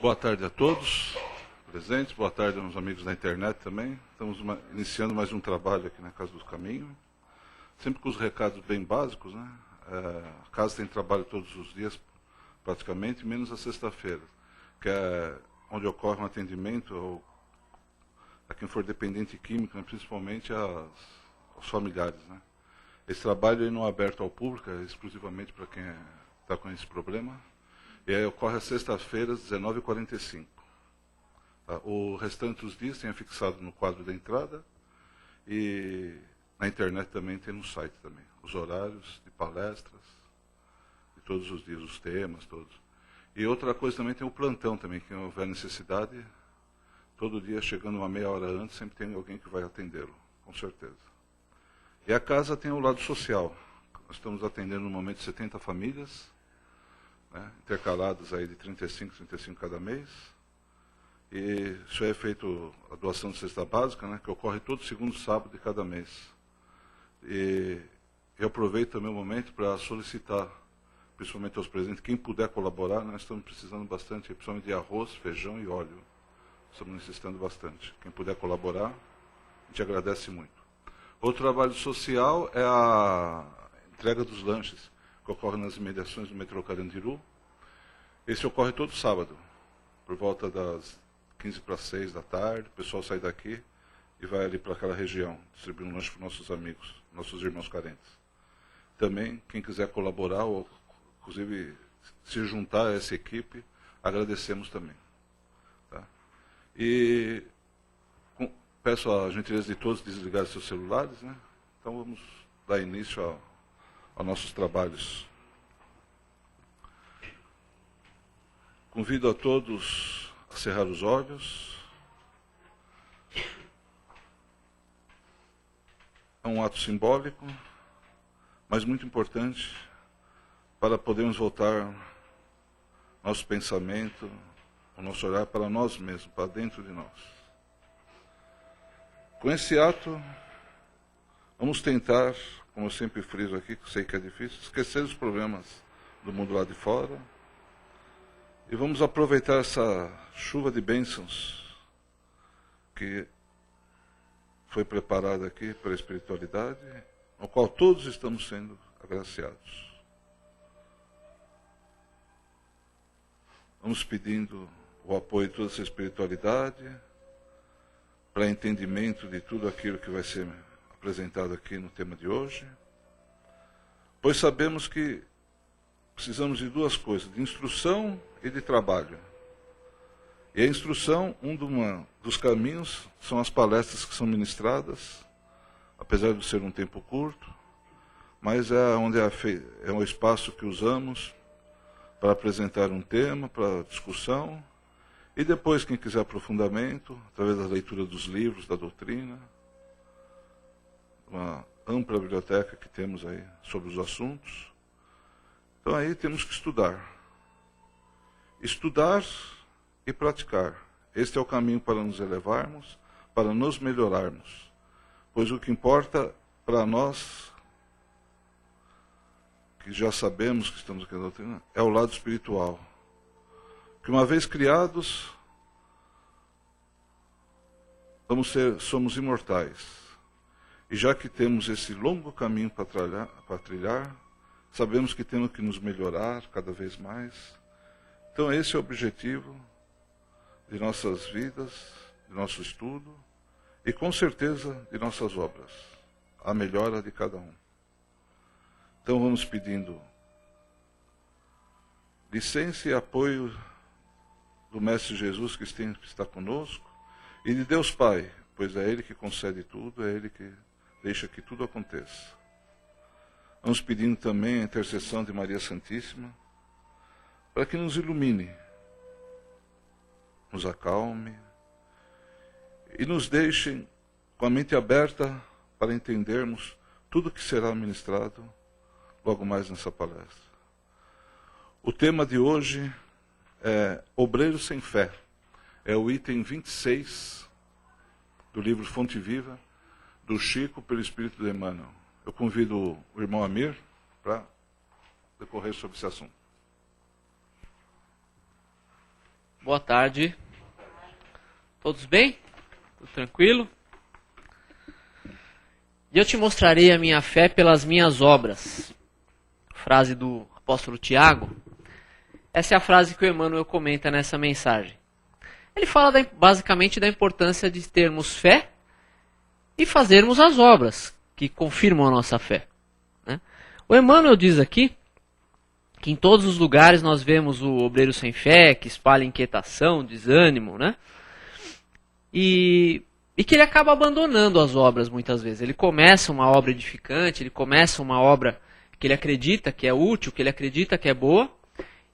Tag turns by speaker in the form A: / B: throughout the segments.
A: Boa tarde a todos presentes, boa tarde aos amigos da internet também. Estamos iniciando mais um trabalho aqui na Casa do Caminho, sempre com os recados bem básicos, né? A casa tem trabalho todos os dias, praticamente, menos a sexta-feira, que é onde ocorre um atendimento a quem for dependente químico, né? Principalmente aos familiares, né? Esse trabalho não é aberto ao público, é exclusivamente para quem está com esse problema. E aí ocorre às sextas-feiras, 19h45. O restante dos dias tem afixado no quadro da entrada e na internet também tem no site também. Os horários de palestras, de todos os dias, os temas, todos. E outra coisa também tem o plantão também, que houver necessidade, todo dia chegando uma meia hora antes, sempre tem alguém que vai atendê-lo, com certeza. E a casa tem o lado social. Nós estamos atendendo no momento 70 famílias, né, intercalados aí de 35 cada mês. E isso é feito a doação de cesta básica, né, que ocorre todo segundo sábado de cada mês. E eu aproveito também o momento para solicitar, principalmente aos presentes, quem puder colaborar, nós estamos precisando bastante, principalmente de arroz, feijão e óleo. Estamos necessitando bastante. Quem puder colaborar, a gente agradece muito. Outro trabalho social é a entrega dos lanches, que ocorre nas imediações do metrô Carandiru. Esse ocorre todo sábado, por volta das 5:45 da tarde. O pessoal sai daqui e vai ali para aquela região, distribuir um lanche para nossos amigos, nossos irmãos carentes. Também, quem quiser colaborar, ou inclusive se juntar a essa equipe, agradecemos também. Tá? E peço a gentileza de todos desligar seus celulares, né? Então vamos dar início aos nossos trabalhos. Convido a todos a cerrar os olhos. É um ato simbólico, mas muito importante para podermos voltar nosso pensamento, o nosso olhar para nós mesmos, para dentro de nós. Com esse ato, vamos tentar, como eu sempre friso aqui, que sei que é difícil, esquecer os problemas do mundo lá de fora. E vamos aproveitar essa chuva de bênçãos que foi preparada aqui pela espiritualidade, ao qual todos estamos sendo agraciados. Vamos pedindo o apoio de toda essa espiritualidade para entendimento de tudo aquilo que vai ser apresentado aqui no tema de hoje, pois sabemos que precisamos de duas coisas, de instrução e de trabalho. E a instrução, dos caminhos, são as palestras que são ministradas, apesar de ser um tempo curto, mas é onde é um espaço que usamos para apresentar um tema, para discussão, e depois, quem quiser aprofundamento, através da leitura dos livros, da doutrina, uma ampla biblioteca que temos aí sobre os assuntos. Então aí temos que estudar. Estudar e praticar. Este é o caminho para nos elevarmos, para nos melhorarmos. Pois o que importa para nós, que já sabemos que estamos aqui na doutrina, é o lado espiritual. Que uma vez criados, somos imortais. E já que temos esse longo caminho para trilhar, sabemos que temos que nos melhorar cada vez mais. Então esse é o objetivo de nossas vidas, de nosso estudo e com certeza de nossas obras, a melhora de cada um. Então vamos pedindo licença e apoio do Mestre Jesus que está conosco e de Deus Pai, pois é Ele que concede tudo, é Ele que deixa que tudo aconteça. Vamos pedindo também a intercessão de Maria Santíssima, para que nos ilumine, nos acalme e nos deixe com a mente aberta para entendermos tudo que será ministrado logo mais nessa palestra. O tema de hoje é Obreiro sem Fé. É o item 26 do livro Fonte Viva, do Chico pelo Espírito de Emmanuel. Eu convido o irmão Amir para decorrer sobre esse assunto.
B: Boa tarde. Todos bem? Tudo tranquilo? E eu te mostrarei a minha fé pelas minhas obras. Frase do apóstolo Tiago. Essa é a frase que o Emmanuel comenta nessa mensagem. Ele fala basicamente da importância de termos fé e fazermos as obras que confirmam a nossa fé, né? O Emmanuel diz aqui que em todos os lugares nós vemos o obreiro sem fé, que espalha inquietação, desânimo, né? E que ele acaba abandonando as obras muitas vezes. Ele começa uma obra edificante, ele começa uma obra que ele acredita que é útil, que ele acredita que é boa,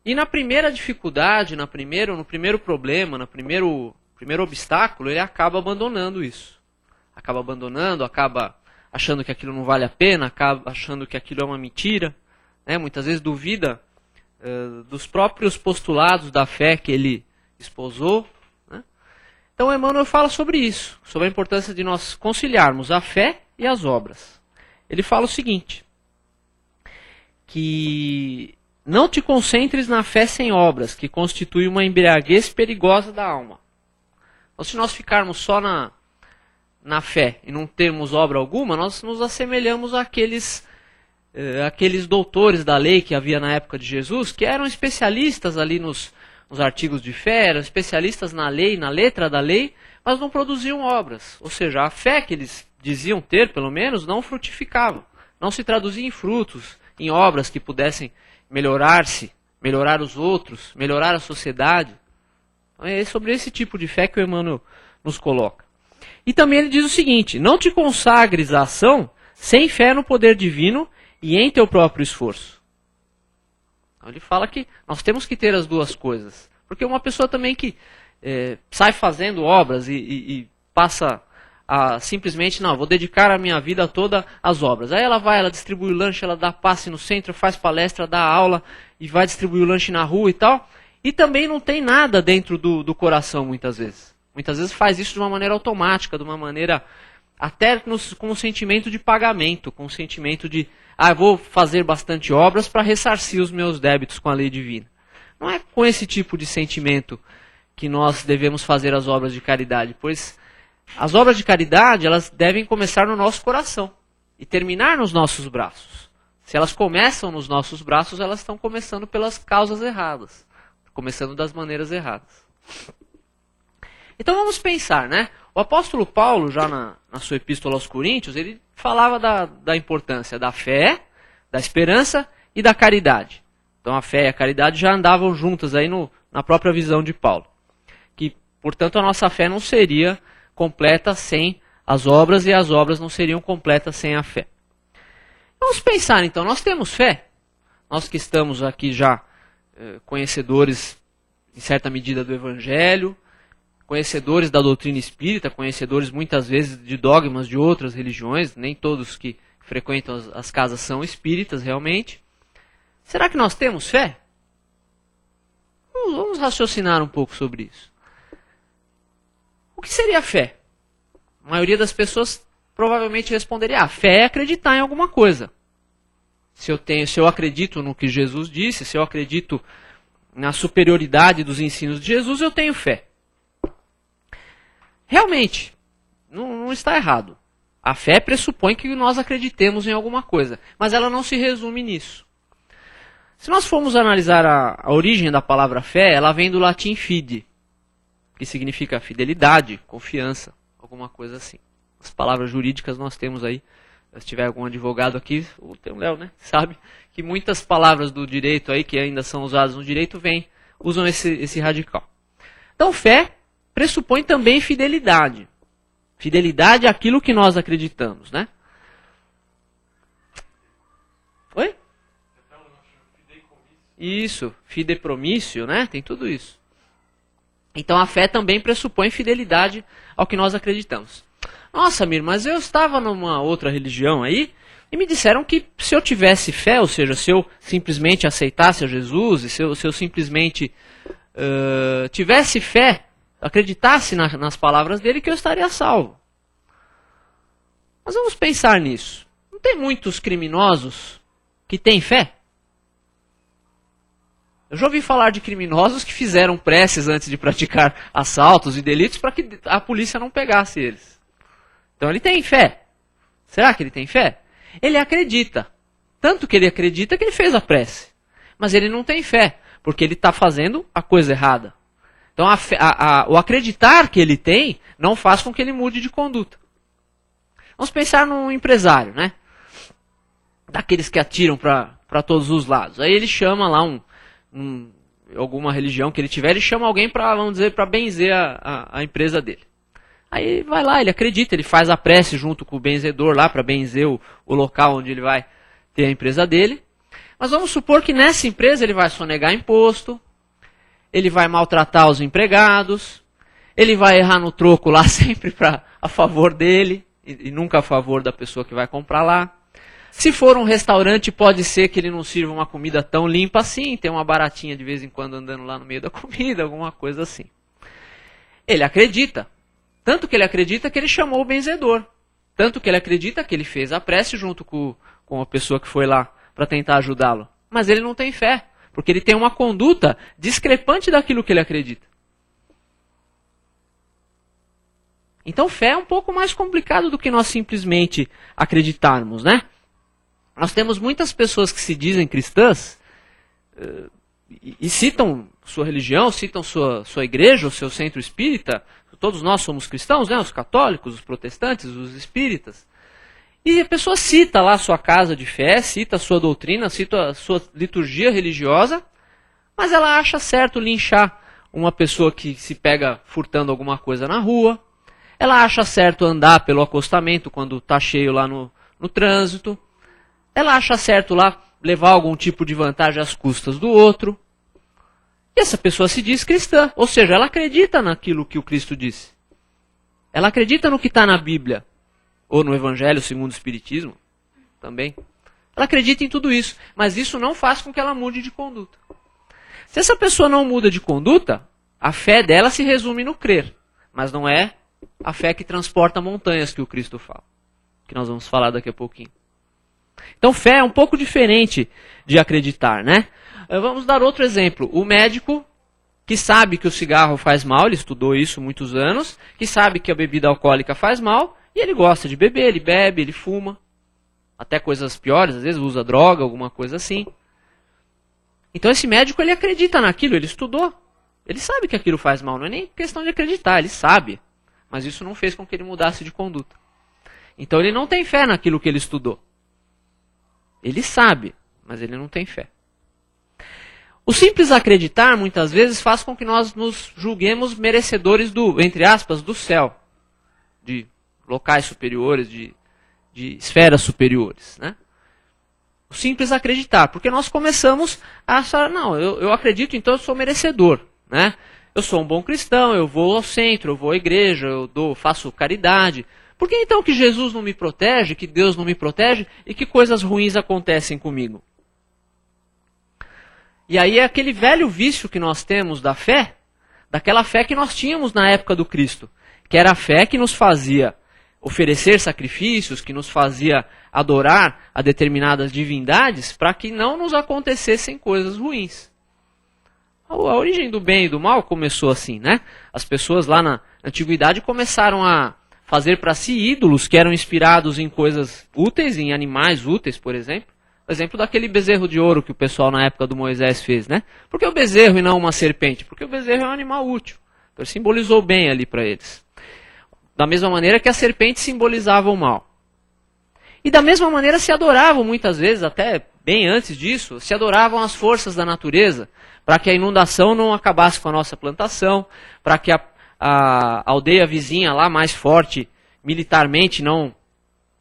B: e na primeira dificuldade, no primeiro problema, no primeiro obstáculo, ele acaba abandonando isso. Acaba abandonando, acaba achando que aquilo não vale a pena, acaba achando que aquilo é uma mentira, né? Muitas vezes duvida dos próprios postulados da fé que ele esposou, né? Então Emmanuel fala sobre isso, sobre a importância de nós conciliarmos a fé e as obras. Ele fala o seguinte, que não te concentres na fé sem obras, que constitui uma embriaguez perigosa da alma. Então, se nós ficarmos só na fé e não termos obra alguma, nós nos assemelhamos àqueles doutores da lei que havia na época de Jesus, que eram especialistas ali nos artigos de fé, eram especialistas na lei, na letra da lei, mas não produziam obras. Ou seja, a fé que eles diziam ter, pelo menos, não frutificava, não se traduzia em frutos, em obras que pudessem melhorar-se, melhorar os outros, melhorar a sociedade. Então, é sobre esse tipo de fé que o Emmanuel nos coloca. E também ele diz o seguinte, não te consagres à ação sem fé no poder divino e em teu próprio esforço. Então, ele fala que nós temos que ter as duas coisas. Porque uma pessoa também que sai fazendo obras e passa a simplesmente, não, vou dedicar a minha vida toda às obras. Aí ela distribui o lanche, ela dá passe no centro, faz palestra, dá aula e vai distribuir o lanche na rua e tal. E também não tem nada dentro do coração muitas vezes. Muitas vezes faz isso de uma maneira automática, de uma maneira até com um sentimento de pagamento, com um sentimento de, vou fazer bastante obras para ressarcir os meus débitos com a lei divina. Não é com esse tipo de sentimento que nós devemos fazer as obras de caridade, pois as obras de caridade, elas devem começar no nosso coração e terminar nos nossos braços. Se elas começam nos nossos braços, elas estão começando pelas causas erradas, começando das maneiras erradas. Então vamos pensar, né? O apóstolo Paulo, já na sua epístola aos Coríntios, ele falava da importância da fé, da esperança e da caridade. Então a fé e a caridade já andavam juntas aí na própria visão de Paulo. Que, portanto, a nossa fé não seria completa sem as obras e as obras não seriam completas sem a fé. Vamos pensar então, nós temos fé? Nós que estamos aqui já conhecedores, em certa medida, do Evangelho, conhecedores da doutrina espírita, conhecedores muitas vezes de dogmas de outras religiões, nem todos que frequentam as casas são espíritas realmente. Será que nós temos fé? Vamos raciocinar um pouco sobre isso. O que seria fé? A maioria das pessoas provavelmente responderia, fé é acreditar em alguma coisa. Se eu acredito no que Jesus disse, se eu acredito na superioridade dos ensinos de Jesus, eu tenho fé. Realmente, não está errado. A fé pressupõe que nós acreditemos em alguma coisa, mas ela não se resume nisso. Se nós formos analisar a origem da palavra fé, ela vem do latim fide, que significa fidelidade, confiança, alguma coisa assim. As palavras jurídicas nós temos aí, se tiver algum advogado aqui, tem o Léo, né? Sabe que muitas palavras do direito aí, que ainda são usadas no direito, usam esse radical. Então fé pressupõe também fidelidade. Fidelidade àquilo que nós acreditamos, né? Oi? Isso, fidepromício, né? Tem tudo isso. Então a fé também pressupõe fidelidade ao que nós acreditamos. Nossa, Mir, mas eu estava numa outra religião aí e me disseram que se eu tivesse fé, ou seja, se eu simplesmente aceitasse a Jesus, e se eu simplesmente tivesse fé, acreditasse nas palavras dele, que eu estaria salvo. Mas vamos pensar nisso. Não tem muitos criminosos que têm fé? Eu já ouvi falar de criminosos que fizeram preces antes de praticar assaltos e delitos para que a polícia não pegasse eles. Então ele tem fé. Será que ele tem fé? Ele acredita. Tanto que ele acredita que ele fez a prece. Mas ele não tem fé, porque ele está fazendo a coisa errada. Então o acreditar que ele tem não faz com que ele mude de conduta. Vamos pensar num empresário, né? Daqueles que atiram para todos os lados. Aí ele chama lá alguma religião que ele tiver, ele chama alguém para, vamos dizer, para benzer a empresa dele. Aí vai lá, ele acredita, ele faz a prece junto com o benzedor lá para benzer o local onde ele vai ter a empresa dele. Mas vamos supor que nessa empresa ele vai sonegar imposto, ele vai maltratar os empregados, ele vai errar no troco lá sempre a favor dele e nunca a favor da pessoa que vai comprar lá. Se for um restaurante, pode ser que ele não sirva uma comida tão limpa assim, tem uma baratinha de vez em quando andando lá no meio da comida, alguma coisa assim. Ele acredita. Tanto que ele acredita que ele chamou o benzedor. Tanto que ele acredita que ele fez a prece junto com a pessoa que foi lá para tentar ajudá-lo. Mas ele não tem fé, porque ele tem uma conduta discrepante daquilo que ele acredita. Então fé é um pouco mais complicado do que nós simplesmente acreditarmos, né? Nós temos muitas pessoas que se dizem cristãs e citam sua religião, citam sua igreja, o seu centro espírita. Todos nós somos cristãos, né? Os católicos, os protestantes, os espíritas. E a pessoa cita lá a sua casa de fé, cita a sua doutrina, cita a sua liturgia religiosa, mas ela acha certo linchar uma pessoa que se pega furtando alguma coisa na rua. Ela acha certo andar pelo acostamento quando está cheio lá no trânsito. Ela acha certo lá levar algum tipo de vantagem às custas do outro. E essa pessoa se diz cristã, ou seja, ela acredita naquilo que o Cristo disse. Ela acredita no que está na Bíblia, ou no Evangelho segundo o Espiritismo, também. Ela acredita em tudo isso, mas isso não faz com que ela mude de conduta. Se essa pessoa não muda de conduta, a fé dela se resume no crer, mas não é a fé que transporta montanhas que o Cristo fala, que nós vamos falar daqui a pouquinho. Então fé é um pouco diferente de acreditar, né? Vamos dar outro exemplo. O médico que sabe que o cigarro faz mal, ele estudou isso muitos anos, que sabe que a bebida alcoólica faz mal, e ele gosta de beber, ele bebe, ele fuma. Até coisas piores, às vezes usa droga, alguma coisa assim. Então esse médico, ele acredita naquilo, ele estudou. Ele sabe que aquilo faz mal, não é nem questão de acreditar, ele sabe. Mas isso não fez com que ele mudasse de conduta. Então ele não tem fé naquilo que ele estudou. Ele sabe, mas ele não tem fé. O simples acreditar, muitas vezes, faz com que nós nos julguemos merecedores do, entre aspas, do céu. De locais superiores, de esferas superiores, né? O simples acreditar, porque nós começamos a achar, não, eu acredito, então eu sou merecedor, né? Eu sou um bom cristão, eu vou ao centro, eu vou à igreja, faço caridade. Por que então que Jesus não me protege, que Deus não me protege e que coisas ruins acontecem comigo? E aí é aquele velho vício que nós temos da fé, daquela fé que nós tínhamos na época do Cristo, que era a fé que nos fazia oferecer sacrifícios, que nos fazia adorar a determinadas divindades para que não nos acontecessem coisas ruins. A origem do bem e do mal começou assim, né? As pessoas lá na antiguidade começaram a fazer para si ídolos que eram inspirados em coisas úteis, em animais úteis, por exemplo. O exemplo daquele bezerro de ouro que o pessoal na época do Moisés fez, né? Por que o bezerro e não uma serpente? Porque o bezerro é um animal útil. Então ele simbolizou bem ali para eles. Da mesma maneira que a serpente simbolizava o mal. E da mesma maneira se adoravam muitas vezes, até bem antes disso, se adoravam as forças da natureza, para que a inundação não acabasse com a nossa plantação, para que a aldeia vizinha lá mais forte militarmente não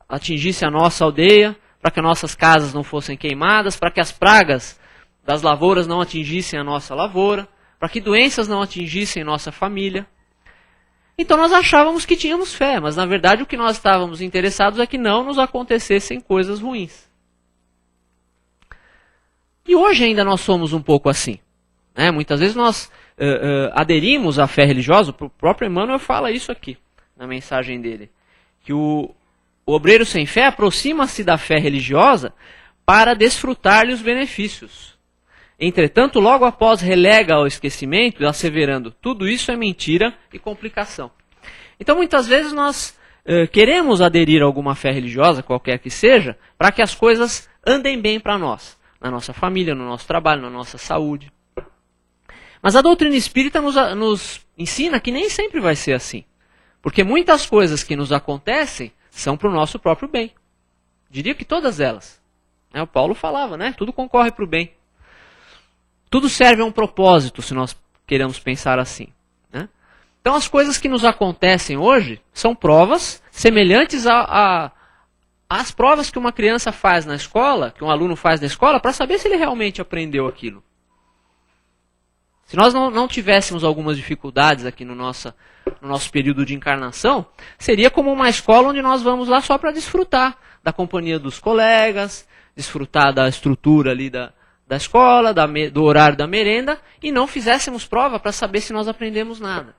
B: atingisse a nossa aldeia, para que nossas casas não fossem queimadas, para que as pragas das lavouras não atingissem a nossa lavoura, para que doenças não atingissem nossa família. Então nós achávamos que tínhamos fé, mas na verdade o que nós estávamos interessados é que não nos acontecessem coisas ruins. E hoje ainda nós somos um pouco assim. Né? Muitas vezes nós aderimos à fé religiosa, o próprio Emmanuel fala isso aqui, na mensagem dele, que o obreiro sem fé aproxima-se da fé religiosa para desfrutar-lhe os benefícios. Entretanto, logo após relega ao esquecimento, asseverando, tudo isso é mentira e complicação. Então, muitas vezes nós queremos aderir a alguma fé religiosa, qualquer que seja, para que as coisas andem bem para nós, na nossa família, no nosso trabalho, na nossa saúde. Mas a doutrina espírita nos ensina que nem sempre vai ser assim. Porque muitas coisas que nos acontecem são para o nosso próprio bem. Diria que todas elas. O Paulo falava, né? Tudo concorre para o bem. Tudo serve a um propósito, se nós queremos pensar assim. Né? Então as coisas que nos acontecem hoje são provas semelhantes às provas que uma criança faz na escola, que um aluno faz na escola, para saber se ele realmente aprendeu aquilo. Se nós não tivéssemos algumas dificuldades aqui no nosso período de encarnação, seria como uma escola onde nós vamos lá só para desfrutar da companhia dos colegas, desfrutar da estrutura ali da escola, do horário da merenda, e não fizéssemos prova para saber se nós aprendemos nada.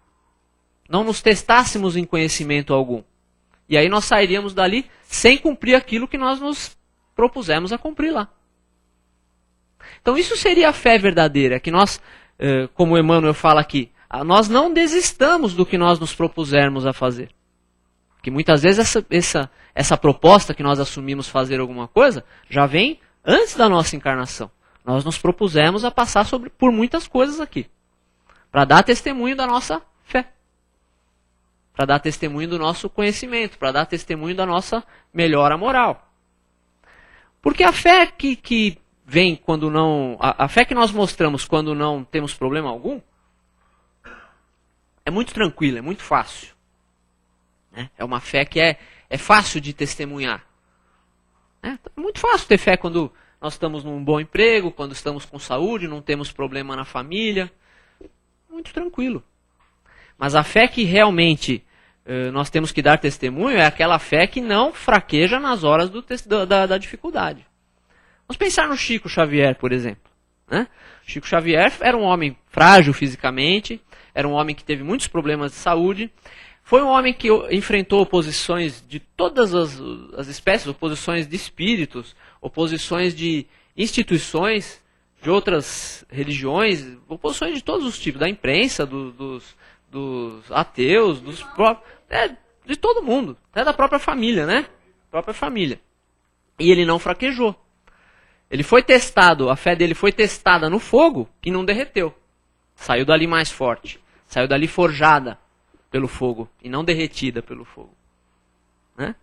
B: Não nos testássemos em conhecimento algum. E aí nós sairíamos dali sem cumprir aquilo que nós nos propusemos a cumprir lá. Então isso seria a fé verdadeira, que nós, como Emmanuel fala aqui, nós não desistamos do que nós nos propusermos a fazer. Que muitas vezes essa proposta que nós assumimos fazer alguma coisa já vem antes da nossa encarnação. Nós nos propusemos a passar por muitas coisas aqui, para dar testemunho da nossa fé, para dar testemunho do nosso conhecimento, para dar testemunho da nossa melhora moral. Porque a fé que vem quando não... A fé que nós mostramos quando não temos problema algum, é muito tranquila, é muito fácil. Né? É uma fé que é fácil de testemunhar. É muito fácil ter fé quando nós estamos num bom emprego, quando estamos com saúde, não temos problema na família. Muito tranquilo. Mas a fé que realmente nós temos que dar testemunho é aquela fé que não fraqueja nas horas da dificuldade. Vamos pensar no Chico Xavier, por exemplo. Né? Chico Xavier era um homem frágil fisicamente, era um homem que teve muitos problemas de saúde, foi um homem que enfrentou oposições de todas as espécies, oposições de espíritos, oposições de instituições, de outras religiões, oposições de todos os tipos, da imprensa, dos ateus, dos próprios, de todo mundo, até da própria família, né? Própria família. E ele não fraquejou. Ele foi testado, a fé dele foi testada no fogo e não derreteu. Saiu dali mais forte, saiu dali forjada pelo fogo e não derretida pelo fogo. Né?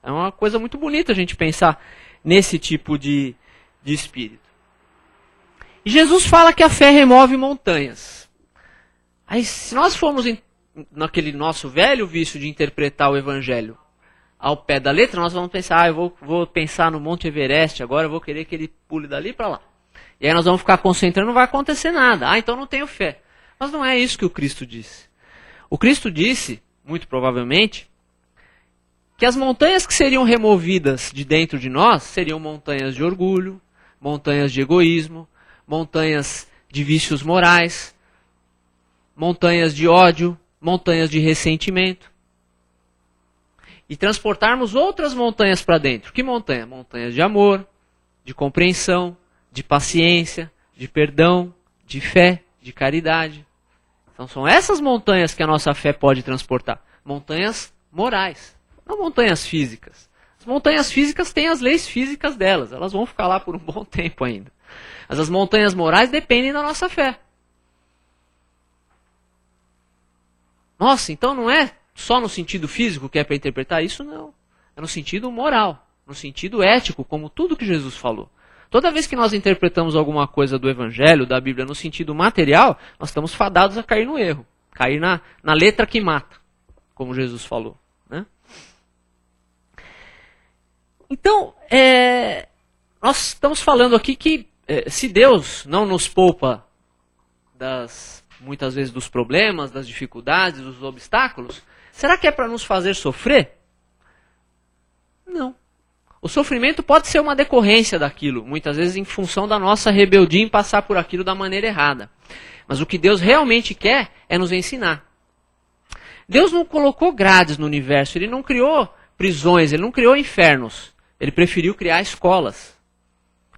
B: É uma coisa muito bonita a gente pensar nesse tipo de espírito. E Jesus fala que a fé remove montanhas. Aí, se nós formos naquele nosso velho vício de interpretar o Evangelho ao pé da letra, nós vamos pensar, eu vou pensar no Monte Everest agora, eu vou querer que ele pule dali para lá. E aí nós vamos ficar concentrando, não vai acontecer nada. Então não tenho fé. Mas não é isso que o Cristo disse. O Cristo disse, muito provavelmente, que as montanhas que seriam removidas de dentro de nós seriam montanhas de orgulho, montanhas de egoísmo, montanhas de vícios morais, montanhas de ódio, montanhas de ressentimento. E transportarmos outras montanhas para dentro. Que montanha? Montanhas de amor, de compreensão, de paciência, de perdão, de fé, de caridade. Então são essas montanhas que a nossa fé pode transportar. Montanhas morais, não montanhas físicas. As montanhas físicas têm as leis físicas delas, elas vão ficar lá por um bom tempo ainda. Mas as montanhas morais dependem da nossa fé. Nossa, então não é só no sentido físico que é para interpretar isso? Não. É no sentido moral, no sentido ético, como tudo que Jesus falou. Toda vez que nós interpretamos alguma coisa do Evangelho, da Bíblia, no sentido material, nós estamos fadados a cair no erro. Cair na letra que mata, como Jesus falou. Né? Então, nós estamos falando aqui que se Deus não nos poupa muitas vezes dos problemas, das dificuldades, dos obstáculos, será que é para nos fazer sofrer? Não. O sofrimento pode ser uma decorrência daquilo, muitas vezes em função da nossa rebeldia em passar por aquilo da maneira errada. Mas o que Deus realmente quer é nos ensinar. Deus não colocou grades no universo, Ele não criou prisões, Ele não criou infernos. Ele preferiu criar escolas.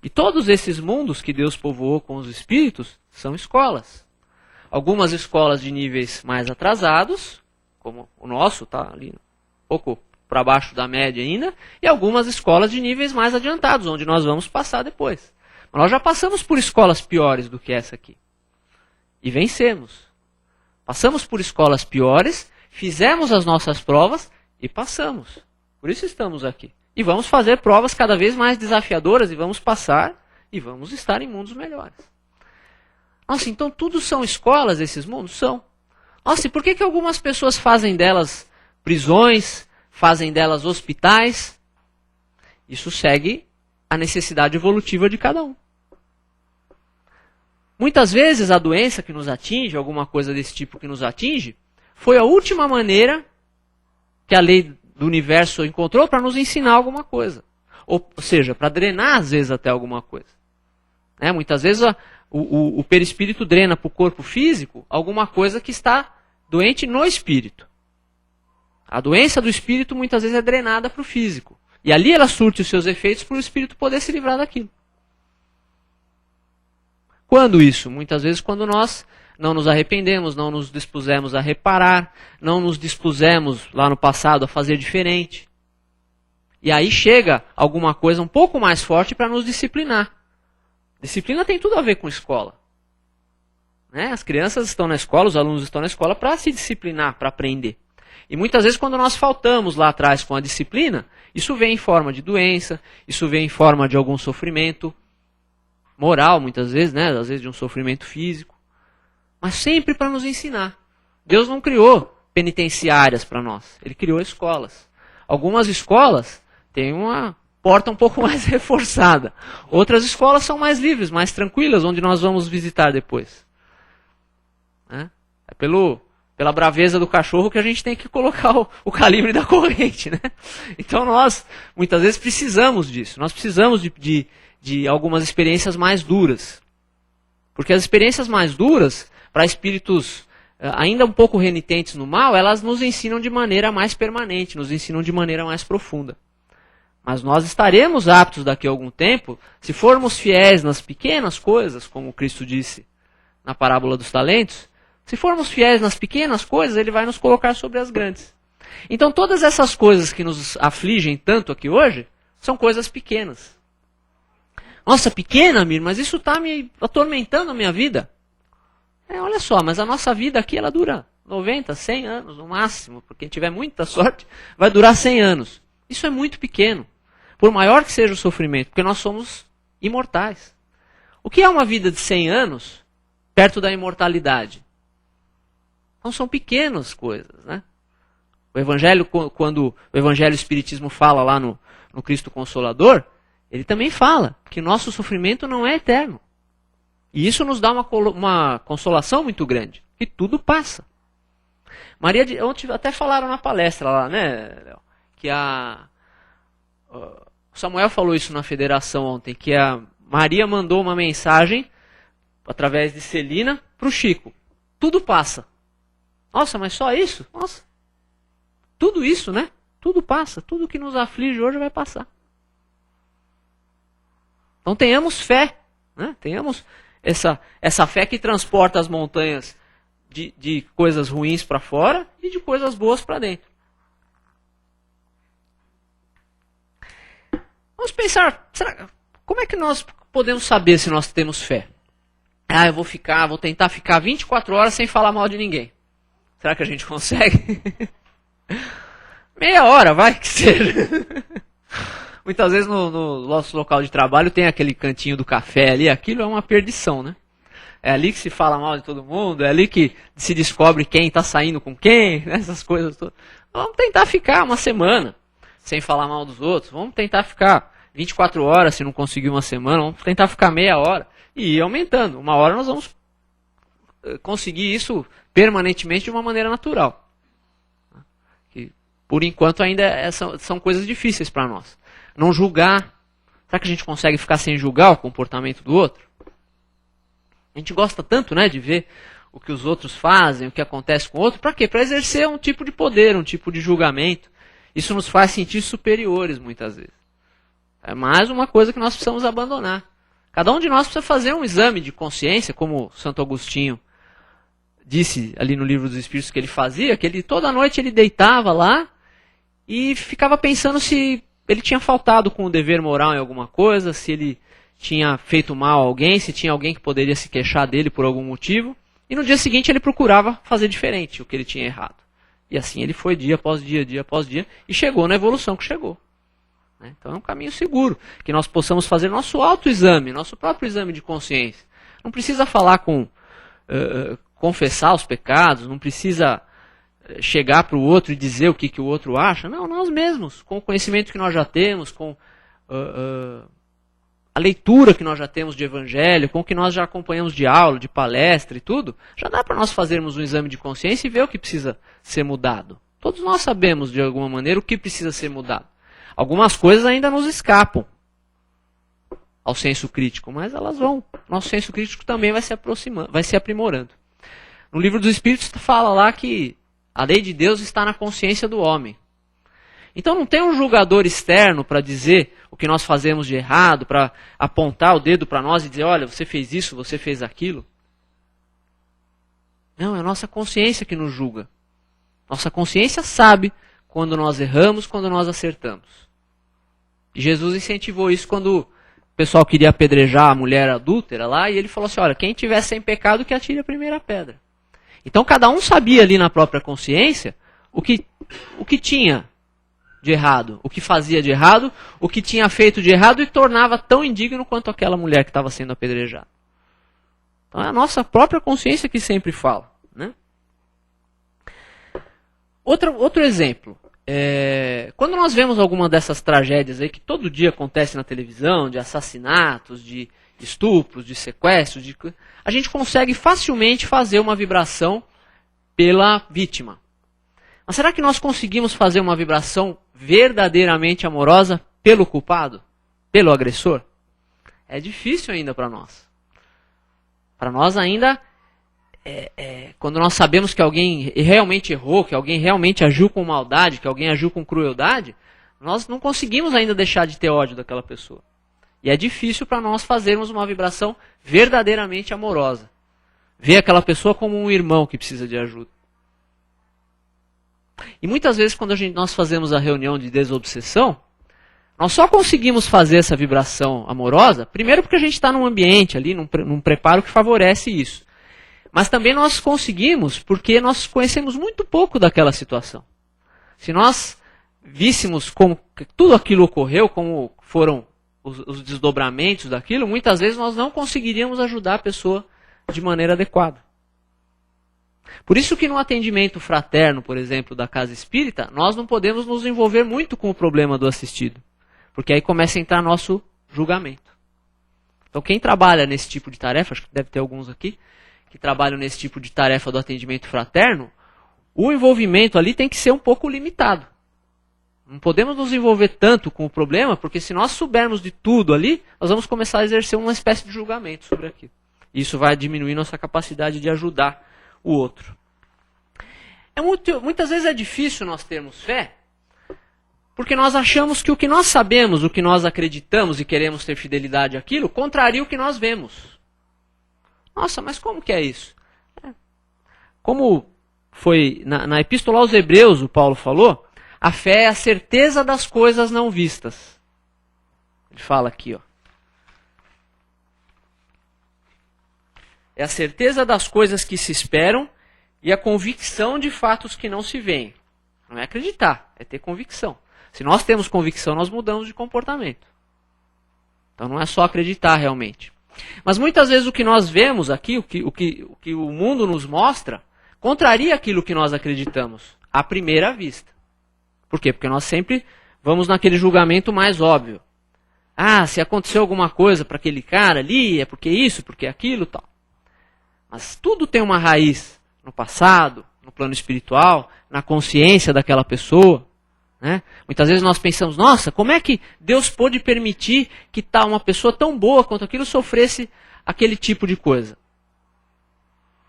B: E todos esses mundos que Deus povoou com os espíritos são escolas. Algumas escolas de níveis mais atrasados, como o nosso, está ali um pouco para baixo da média ainda, e algumas escolas de níveis mais adiantados, onde nós vamos passar depois. Mas nós já passamos por escolas piores do que essa aqui. E vencemos. Passamos por escolas piores, fizemos as nossas provas e passamos. Por isso estamos aqui. E vamos fazer provas cada vez mais desafiadoras e vamos passar e vamos estar em mundos melhores. Nossa, então tudo são escolas esses mundos? São. Nossa, e por que algumas pessoas fazem delas prisões, fazem delas hospitais? Isso segue a necessidade evolutiva de cada um. Muitas vezes a doença que nos atinge, alguma coisa desse tipo que nos atinge, foi a última maneira que a lei do universo encontrou para nos ensinar alguma coisa. Ou seja, para drenar às vezes até alguma coisa. Muitas vezes o perispírito drena para o corpo físico alguma coisa que está doente no espírito. A doença do espírito muitas vezes é drenada para o físico. E ali ela surte os seus efeitos para o espírito poder se livrar daquilo. Quando isso? Muitas vezes quando nós não nos arrependemos, não nos dispusemos a reparar, não nos dispusemos lá no passado a fazer diferente. E aí chega alguma coisa um pouco mais forte para nos disciplinar. Disciplina tem tudo a ver com escola. As crianças estão na escola, os alunos estão na escola para se disciplinar, para aprender. E muitas vezes quando nós faltamos lá atrás com a disciplina, isso vem em forma de doença, isso vem em forma de algum sofrimento moral, muitas vezes, às vezes de um sofrimento físico. Mas sempre para nos ensinar. Deus não criou penitenciárias para nós, Ele criou escolas. Algumas escolas têm uma porta um pouco mais reforçada. Outras escolas são mais livres, mais tranquilas, onde nós vamos visitar depois. É pela braveza do cachorro que a gente tem que colocar o calibre da corrente. Então nós, muitas vezes, precisamos disso. Nós precisamos de algumas experiências mais duras. Porque as experiências mais duras, para espíritos ainda um pouco renitentes no mal, elas nos ensinam de maneira mais permanente, nos ensinam de maneira mais profunda. Mas nós estaremos aptos daqui a algum tempo, se formos fiéis nas pequenas coisas, como Cristo disse na parábola dos talentos, se formos fiéis nas pequenas coisas, Ele vai nos colocar sobre as grandes. Então todas essas coisas que nos afligem tanto aqui hoje, são coisas pequenas. Nossa, pequena, Mir, mas isso está me atormentando a minha vida. Olha só, mas a nossa vida aqui ela dura 90, 100 anos no máximo, porque quem tiver muita sorte vai durar 100 anos. Isso é muito pequeno, por maior que seja o sofrimento, porque nós somos imortais. O que é uma vida de 100 anos perto da imortalidade? Não são pequenas coisas, O Evangelho, quando o Evangelho e o Espiritismo fala lá no Cristo Consolador, ele também fala que nosso sofrimento não é eterno. E isso nos dá uma consolação muito grande, que tudo passa. Ontem até falaram na palestra lá, Léo? Que o Samuel falou isso na federação ontem, que a Maria mandou uma mensagem, através de Celina, para o Chico. Tudo passa. Nossa, mas só isso? Nossa. Tudo isso, Tudo passa. Tudo que nos aflige hoje vai passar. Então tenhamos fé. Tenhamos essa fé que transporta as montanhas de coisas ruins para fora e de coisas boas para dentro. Vamos pensar, como é que nós podemos saber se nós temos fé? Eu vou tentar ficar 24 horas sem falar mal de ninguém. Será que a gente consegue? Meia hora, vai que seja. Muitas vezes no nosso local de trabalho tem aquele cantinho do café ali, aquilo é uma perdição, É ali que se fala mal de todo mundo, é ali que se descobre quem está saindo com quem, essas coisas todas. Vamos tentar ficar uma semana sem falar mal dos outros, vamos tentar ficar 24 horas se não conseguir uma semana, vamos tentar ficar meia hora e ir aumentando. Uma hora nós vamos conseguir isso permanentemente de uma maneira natural. Que, por enquanto ainda são coisas difíceis para nós. Não julgar. Será que a gente consegue ficar sem julgar o comportamento do outro? A gente gosta tanto, de ver o que os outros fazem, o que acontece com o outro. Para quê? Para exercer um tipo de poder, um tipo de julgamento. Isso nos faz sentir superiores muitas vezes. É mais uma coisa que nós precisamos abandonar. Cada um de nós precisa fazer um exame de consciência, como Santo Agostinho disse ali no Livro dos Espíritos que ele fazia, que ele toda noite ele deitava lá e ficava pensando se ele tinha faltado com o dever moral em alguma coisa, se ele tinha feito mal a alguém, se tinha alguém que poderia se queixar dele por algum motivo. E no dia seguinte ele procurava fazer diferente o que ele tinha errado. E assim ele foi dia após dia, dia após dia, e chegou na evolução que chegou. Então é um caminho seguro, que nós possamos fazer nosso autoexame, nosso próprio exame de consciência. Não precisa falar com... confessar os pecados, não precisa chegar para o outro e dizer o que o outro acha. Não, nós mesmos, com o conhecimento que nós já temos, com a leitura que nós já temos de evangelho, com o que nós já acompanhamos de aula, de palestra e tudo, já dá para nós fazermos um exame de consciência e ver o que precisa ser mudado. Todos nós sabemos, de alguma maneira, o que precisa ser mudado. Algumas coisas ainda nos escapam ao senso crítico, mas elas vão. Nosso senso crítico também vai se aproximando, vai se aprimorando. No Livro dos Espíritos fala lá que a lei de Deus está na consciência do homem. Então não tem um julgador externo para dizer o que nós fazemos de errado, para apontar o dedo para nós e dizer, olha, você fez isso, você fez aquilo. Não, é a nossa consciência que nos julga. Nossa consciência sabe quando nós erramos, quando nós acertamos. E Jesus incentivou isso quando o pessoal queria apedrejar a mulher adúltera lá, e ele falou assim, olha, quem tiver sem pecado que atire a primeira pedra. Então cada um sabia ali na própria consciência o que tinha de errado, o que fazia de errado, o que tinha feito de errado e tornava tão indigno quanto aquela mulher que estava sendo apedrejada. Então é a nossa própria consciência que sempre fala. Né? Outro exemplo. Quando nós vemos alguma dessas tragédias aí que todo dia acontece na televisão, de assassinatos, de estupros, de sequestros, a gente consegue facilmente fazer uma vibração pela vítima. Mas será que nós conseguimos fazer uma vibração verdadeiramente amorosa pelo culpado? Pelo agressor? É difícil ainda para nós. Para nós ainda, quando nós sabemos que alguém realmente errou, que alguém realmente agiu com maldade, que alguém agiu com crueldade, nós não conseguimos ainda deixar de ter ódio daquela pessoa. E é difícil para nós fazermos uma vibração verdadeiramente amorosa. Ver aquela pessoa como um irmão que precisa de ajuda. E muitas vezes quando nós fazemos a reunião de desobsessão, nós só conseguimos fazer essa vibração amorosa, primeiro porque a gente está num ambiente ali, num preparo que favorece isso. Mas também nós conseguimos porque nós conhecemos muito pouco daquela situação. Se nós víssemos como tudo aquilo ocorreu, como foram os desdobramentos daquilo, muitas vezes nós não conseguiríamos ajudar a pessoa de maneira adequada. Por isso que no atendimento fraterno, por exemplo, da casa espírita, nós não podemos nos envolver muito com o problema do assistido. Porque aí começa a entrar nosso julgamento. Então quem trabalha nesse tipo de tarefa, acho que deve ter alguns aqui, que trabalham nesse tipo de tarefa do atendimento fraterno, o envolvimento ali tem que ser um pouco limitado. Não podemos nos envolver tanto com o problema, porque se nós soubermos de tudo ali, nós vamos começar a exercer uma espécie de julgamento sobre aquilo. Isso vai diminuir nossa capacidade de ajudar o outro. Muitas vezes é difícil nós termos fé, porque nós achamos que o que nós sabemos, o que nós acreditamos e queremos ter fidelidade àquilo, contraria o que nós vemos. Nossa, mas como que é isso? Como foi na Epístola aos Hebreus, o Paulo falou, a fé é a certeza das coisas não vistas. Ele fala aqui, ó. É a certeza das coisas que se esperam e a convicção de fatos que não se veem. Não é acreditar, é ter convicção. Se nós temos convicção, nós mudamos de comportamento. Então não é só acreditar realmente. Mas muitas vezes o que nós vemos aqui, o que o mundo nos mostra, contraria aquilo que nós acreditamos, à primeira vista. Por quê? Porque nós sempre vamos naquele julgamento mais óbvio. Ah, se aconteceu alguma coisa para aquele cara ali, é porque isso, porque aquilo, tal. Mas tudo tem uma raiz no passado, no plano espiritual, na consciência daquela pessoa. Né? Muitas vezes nós pensamos, nossa, como é que Deus pôde permitir que uma pessoa tão boa quanto aquilo sofresse aquele tipo de coisa?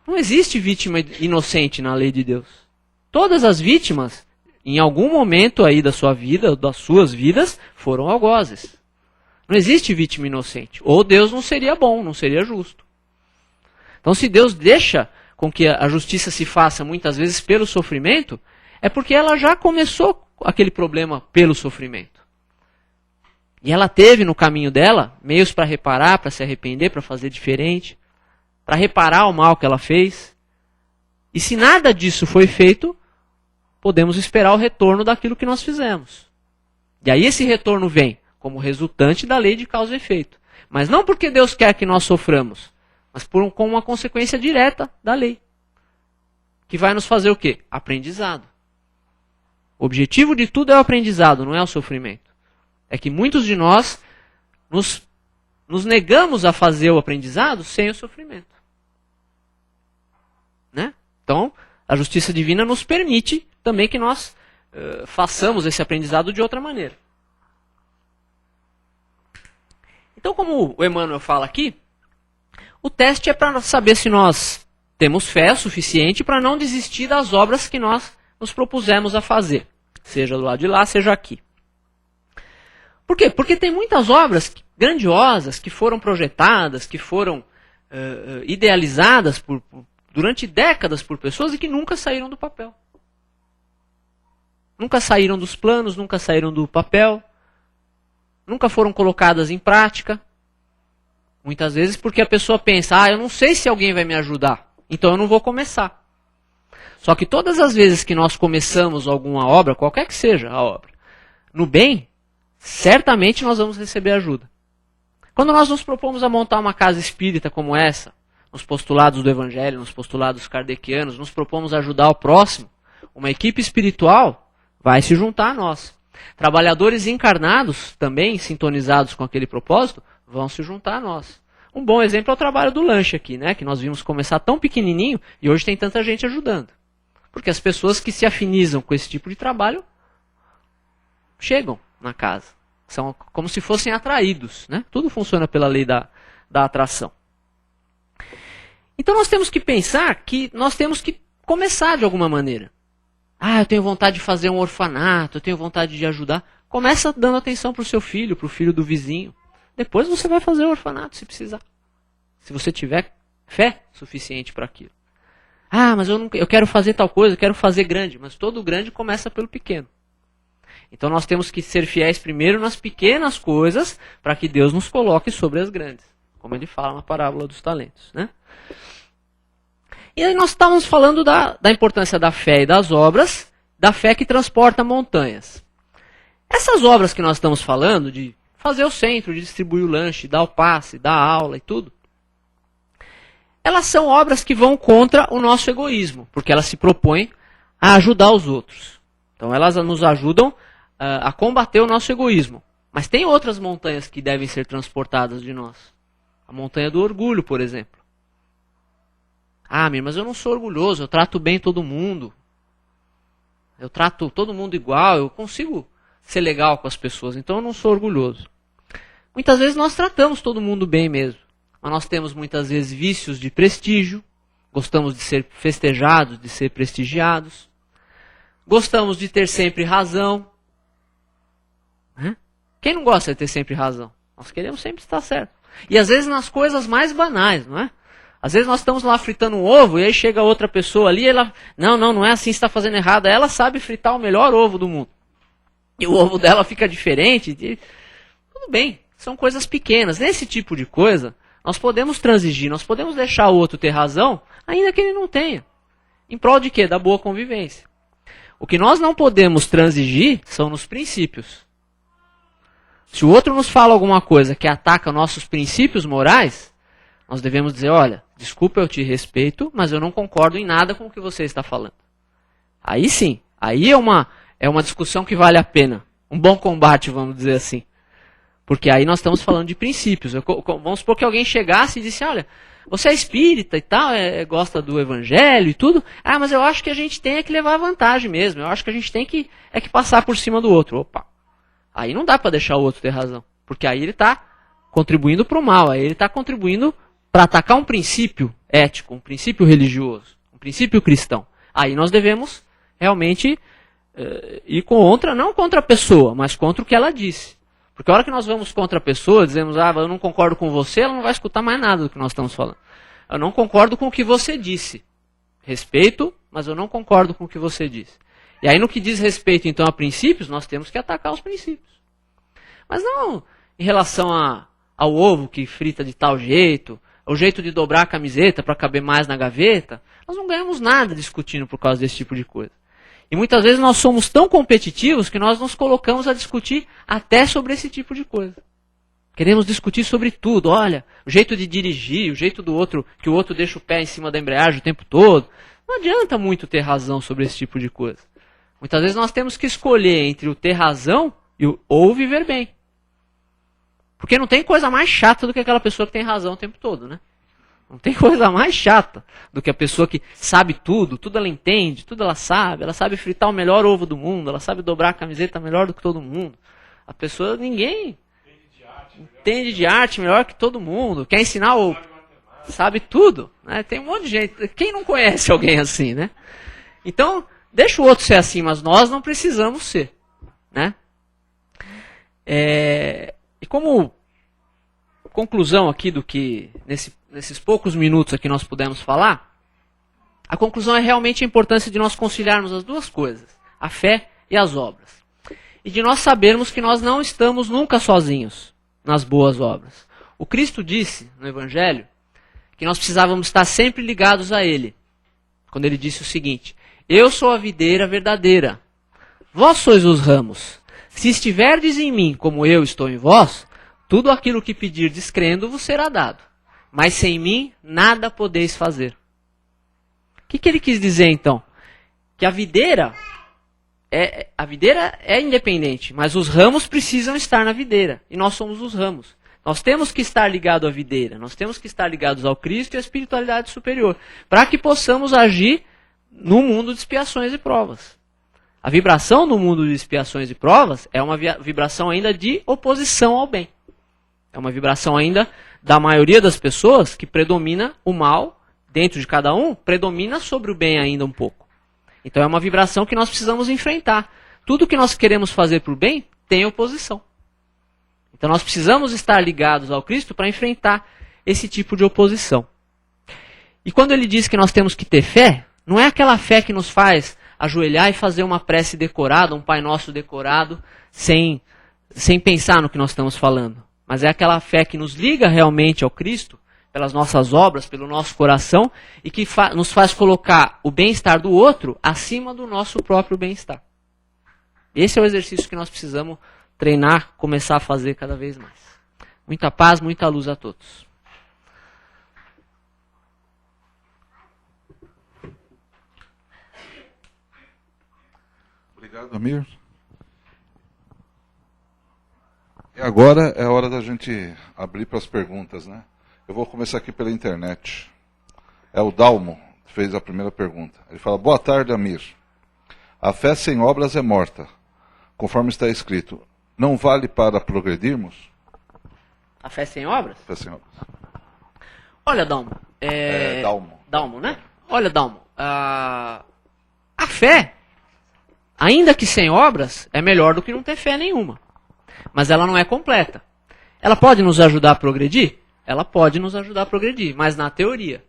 B: Não existe vítima inocente na lei de Deus. Todas as vítimas, em algum momento aí da sua vida, das suas vidas, foram algozes. Não existe vítima inocente. Ou Deus não seria bom, não seria justo. Então, se Deus deixa com que a justiça se faça muitas vezes pelo sofrimento, é porque ela já começou aquele problema pelo sofrimento. E ela teve no caminho dela meios para reparar, para se arrepender, para fazer diferente, para reparar o mal que ela fez. E se nada disso foi feito, podemos esperar o retorno daquilo que nós fizemos. E aí esse retorno vem como resultante da lei de causa e efeito. Mas não porque Deus quer que nós soframos, mas com uma consequência direta da lei. Que vai nos fazer o quê? Aprendizado. O objetivo de tudo é o aprendizado, não é o sofrimento. É que muitos de nós nos negamos a fazer o aprendizado sem o sofrimento. Né? Então, a justiça divina nos permite também que nós façamos esse aprendizado de outra maneira. Então, como o Emmanuel fala aqui, o teste é para saber se nós temos fé suficiente para não desistir das obras que nós nos propusemos a fazer. Seja do lado de lá, seja aqui. Por quê? Porque tem muitas obras grandiosas que foram projetadas, que foram idealizadas durante décadas por pessoas e que nunca saíram do papel. Nunca saíram dos planos, nunca saíram do papel. Nunca foram colocadas em prática. Muitas vezes porque a pessoa pensa, eu não sei se alguém vai me ajudar, então eu não vou começar. Só que todas as vezes que nós começamos alguma obra, qualquer que seja a obra, no bem, certamente nós vamos receber ajuda. Quando nós nos propomos a montar uma casa espírita como essa, nos postulados do Evangelho, nos postulados kardecianos, nos propomos a ajudar o próximo, uma equipe espiritual vai se juntar a nós. Trabalhadores encarnados, também sintonizados com aquele propósito, vão se juntar a nós. Um bom exemplo é o trabalho do lanche aqui, né? Que nós vimos começar tão pequenininho e hoje tem tanta gente ajudando. Porque as pessoas que se afinizam com esse tipo de trabalho chegam na casa. São como se fossem atraídos, né? Tudo funciona pela lei da atração. Então nós temos que pensar que nós temos que começar de alguma maneira. Eu tenho vontade de fazer um orfanato, eu tenho vontade de ajudar. Começa dando atenção para o seu filho, para o filho do vizinho. Depois você vai fazer o orfanato se precisar. Se você tiver fé suficiente para aquilo. Mas eu quero fazer tal coisa, eu quero fazer grande. Mas todo grande começa pelo pequeno. Então nós temos que ser fiéis primeiro nas pequenas coisas para que Deus nos coloque sobre as grandes. Como ele fala na parábola dos talentos, né? E aí nós estávamos falando da importância da fé e das obras, da fé que transporta montanhas. Essas obras que nós estamos falando, de fazer o centro, de distribuir o lanche, dar o passe, dar a aula e tudo, elas são obras que vão contra o nosso egoísmo, porque elas se propõem a ajudar os outros. Então elas nos ajudam a combater o nosso egoísmo. Mas tem outras montanhas que devem ser transportadas de nós. A montanha do orgulho, por exemplo. Mas eu não sou orgulhoso, eu trato bem todo mundo. Eu trato todo mundo igual, eu consigo ser legal com as pessoas, então eu não sou orgulhoso. Muitas vezes nós tratamos todo mundo bem mesmo, mas nós temos muitas vezes vícios de prestígio, gostamos de ser festejados, de ser prestigiados, gostamos de ter sempre razão. Quem não gosta de ter sempre razão? Nós queremos sempre estar certo. E às vezes nas coisas mais banais, não é? Às vezes nós estamos lá fritando um ovo e aí chega outra pessoa ali e ela... Não é assim, você está fazendo errado. Ela sabe fritar o melhor ovo do mundo. E o ovo dela fica diferente. Tudo bem, são coisas pequenas. Nesse tipo de coisa, nós podemos transigir, nós podemos deixar o outro ter razão, ainda que ele não tenha. Em prol de quê? Da boa convivência. O que nós não podemos transigir são nos princípios. Se o outro nos fala alguma coisa que ataca nossos princípios morais, nós devemos dizer, olha, desculpa, eu te respeito, mas eu não concordo em nada com o que você está falando. Aí sim, aí é uma discussão que vale a pena. Um bom combate, vamos dizer assim. Porque aí nós estamos falando de princípios. Vamos supor que alguém chegasse e disse, olha, você é espírita e tal, gosta do evangelho e tudo. Mas eu acho que a gente tem que levar vantagem mesmo. Eu acho que a gente tem que passar por cima do outro. Opa, aí não dá para deixar o outro ter razão. Porque aí ele está contribuindo para o mal, aí ele está contribuindo para atacar um princípio ético, um princípio religioso, um princípio cristão. Aí nós devemos realmente ir contra, não contra a pessoa, mas contra o que ela disse. Porque a hora que nós vamos contra a pessoa, dizemos, eu não concordo com você, ela não vai escutar mais nada do que nós estamos falando. Eu não concordo com o que você disse. Respeito, mas eu não concordo com o que você disse. E aí no que diz respeito então a princípios, nós temos que atacar os princípios. Mas não em relação ao ovo que frita de tal jeito, o jeito de dobrar a camiseta para caber mais na gaveta. Nós não ganhamos nada discutindo por causa desse tipo de coisa. E muitas vezes nós somos tão competitivos que nós nos colocamos a discutir até sobre esse tipo de coisa. Queremos discutir sobre tudo. Olha, o jeito de dirigir, o jeito do outro, que o outro deixa o pé em cima da embreagem o tempo todo. Não adianta muito ter razão sobre esse tipo de coisa. Muitas vezes nós temos que escolher entre o ter razão ou viver bem. Porque não tem coisa mais chata do que aquela pessoa que tem razão o tempo todo, né? Não tem coisa mais chata do que a pessoa que sabe tudo ela entende, tudo ela sabe fritar o melhor ovo do mundo, ela sabe dobrar a camiseta melhor do que todo mundo. A pessoa, ninguém entende de arte melhor que todo mundo, quer ensinar o... sabe tudo, né? Tem um monte de gente, quem não conhece alguém assim, né? Então, deixa o outro ser assim, mas nós não precisamos ser, né? E como conclusão aqui do que nesses poucos minutos aqui nós pudemos falar, a conclusão é realmente a importância de nós conciliarmos as duas coisas, a fé e as obras. E de nós sabermos que nós não estamos nunca sozinhos nas boas obras. O Cristo disse no Evangelho que nós precisávamos estar sempre ligados a Ele, quando Ele disse o seguinte: eu sou a videira verdadeira, vós sois os ramos. Se estiverdes em mim como eu estou em vós, tudo aquilo que pedirdes crendo vos será dado. Mas sem mim nada podeis fazer. O que ele quis dizer então? Que a videira é independente, mas os ramos precisam estar na videira. E nós somos os ramos. Nós temos que estar ligados à videira. Nós temos que estar ligados ao Cristo e à espiritualidade superior. Para que possamos agir no mundo de expiações e provas. A vibração no mundo de expiações e provas é uma vibração ainda de oposição ao bem. É uma vibração ainda da maioria das pessoas que predomina o mal, dentro de cada um, predomina sobre o bem ainda um pouco. Então é uma vibração que nós precisamos enfrentar. Tudo que nós queremos fazer para o bem tem oposição. Então nós precisamos estar ligados ao Cristo para enfrentar esse tipo de oposição. E quando ele diz que nós temos que ter fé, não é aquela fé que nos faz ajoelhar e fazer uma prece decorada, um Pai Nosso decorado, sem pensar no que nós estamos falando. Mas é aquela fé que nos liga realmente ao Cristo, pelas nossas obras, pelo nosso coração, e que nos faz colocar o bem-estar do outro acima do nosso próprio bem-estar. Esse é o exercício que nós precisamos treinar, começar a fazer cada vez mais. Muita paz, muita luz a todos.
A: Obrigado, Amir. E agora é a hora da gente abrir para as perguntas, né? Eu vou começar aqui pela internet. É o Dalmo que fez a primeira pergunta. Ele fala: boa tarde, Amir. A fé sem obras é morta, conforme está escrito. Não vale para progredirmos?
B: A fé sem obras?
A: Fé sem obras.
B: Olha, Dalmo.
A: Dalmo.
B: Dalmo, né? Olha, Dalmo. A fé, ainda que sem obras, é melhor do que não ter fé nenhuma. Mas ela não é completa. Ela pode nos ajudar a progredir? Ela pode nos ajudar a progredir, mas na teoria.